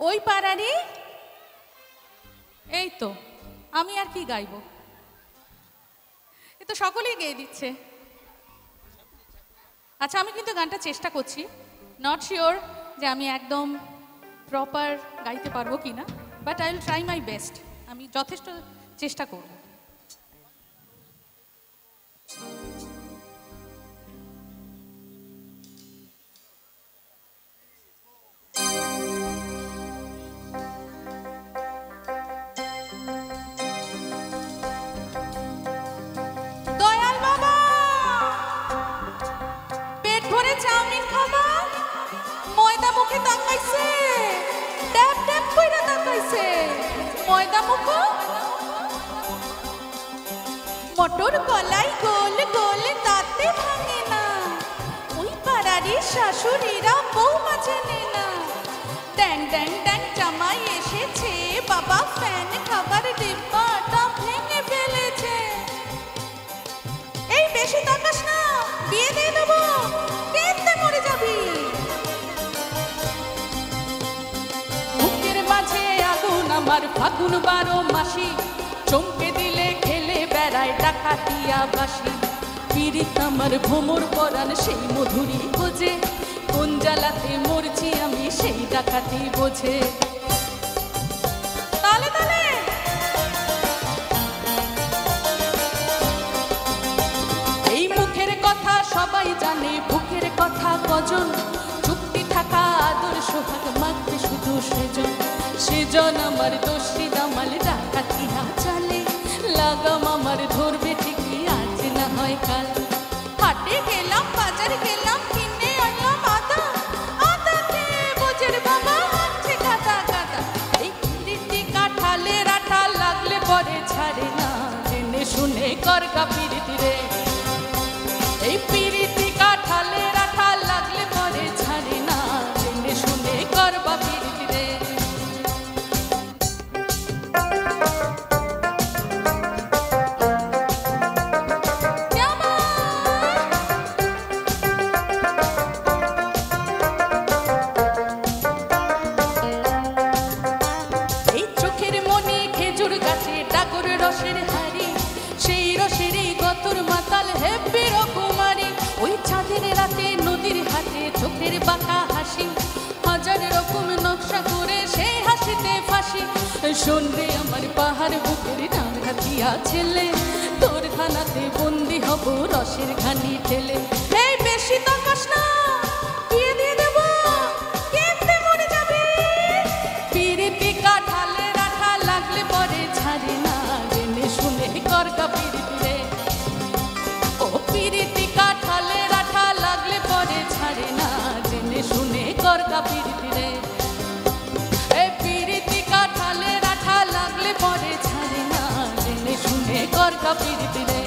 ওই পাড়ারই এই তো আমি আর কি গাইব, এ তো সকলেই গেয়ে দিচ্ছে। আচ্ছা আমি কিন্তু গানটা চেষ্টা করছি, নট শিওর যে আমি একদম প্রপার গাইতে পারবো কি না, but I will try my best. আমি যথেষ্ট চেষ্টা করব। দয়াল বাবা পেট ভরে চাউমিন খাবা, ময়দা মুখে তাকাইছে, ট্যাপ ট্যাপ কইরা তাকাইছে, ময়দা মুখ মটর কলাই গোল গোল তাতে ভাঙে না, ওই পাড়ারই শাশুড়িরা বউ মাঝে নে না, ড্যাং ড্যাং ড্যাং জামাই এসেছে, বাবা ফ্যান খাবার ডিব্বাটা ভেঙে ফেলেছে। এই বেশি তাকাস না, বিয়ে দিয়ে দেবো, কেঁদে মরে যাবি। বুকের মাঝে আগুন আমার ফাগুন 12 মাসি, চমকে দিলে খেলে বেড়ায় ডাকাতিয়া বাসি, পিরিত আমার ভোমর পরাণ সেই মধুরী খোঁজে, কোন জ্বালাতে মরছি আমি সেই ডাকাতি বোঝে। তালে তালে এই মুখের কথা সবাই জানে, বুকের কথা কজন, চুক্তি থাকা আদর সোহাগ মাগবে শুধু সেজন, সেজন আমার দোষী দামাল ডাকাতিয়া চালে, লাগাম আমার ধরবে ঠিকই আজ না হয় কাল। হাটে গেলাম বাজার গেলাম কিনে আনলাম আদা, আদা খেয়ে বোঝের বাবা হচ্ছে গাদা গাদা, এই পিরিতি কাঁঠালে রাঠা লাগলে পরে ছাড়ে না, জেনে শুনে করগা পিরিতি রে, এই পিরিতি কাঁঠালে রাঠা লাগলে পরে ছাড়ে না, জেনে শুনে করবা পিরিতি রে। এই চোখের মনে খেজুর গাছে ডাগর রসের হাড়ি, সেই রসেরই গতর মাতাল হেব্বি রকমারি, ওই চাঁদের রাতে নদীর হাটে চোখের বাঁকা হাসি, হাজার রকম নকশা করে সেই হাসিতে ফাঁসি, শোন রে আমার পাহাড় বুকের ডাঙ্গাতিয়া ছেলে, তোর থানাতে বন্দি হব রসের ঘানি ঠেলে। এই বেশি তাকাস না, বিয়ে দিয়ে দেব, কেঁদে মরে যাবি। পিরিতি কাঁঠালে রাঠা লাগলে পরে ছাড়ে না, জেনে শুনে করগা পিরিতি রে, ও পিরিতি কাঁঠালে রাঠা লাগলে পরে ছাড়ে না, জেনে শুনে করগা পিরিতি রে, এই পিরিতি কাঁঠালে রাঠা লাগলে পরে ছাড়ে না, জেনে শুনে করগা পিরিতি রে,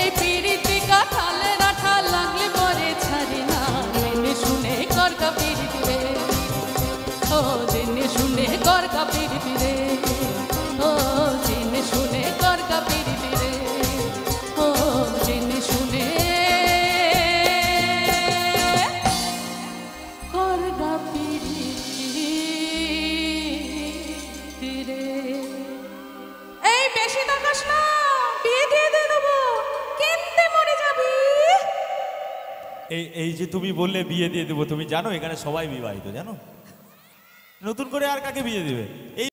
এই পিরিতি কাঁঠালে রাঠা লাগলে পরে ছাড়ে না, জেনে শুনে করগা পিরিতি রে, ও জেনে শুনে করগা পিরিতি রে, ও জেনে শুনে করগা পিরিতি রে, ও জেনে শুনে করগা পিরিতি রে। এই বেশি তাকাস না, বিয়ে দিয়ে দেবো, কেঁদে মরে যাবি। এই যে তুমি বললে বিয়ে দিয়ে দেবো, তুমি জানো এখানে সবাই বিবাহিত, জানো? নতুন করে আর কাকে বিয়ে দিবে? এই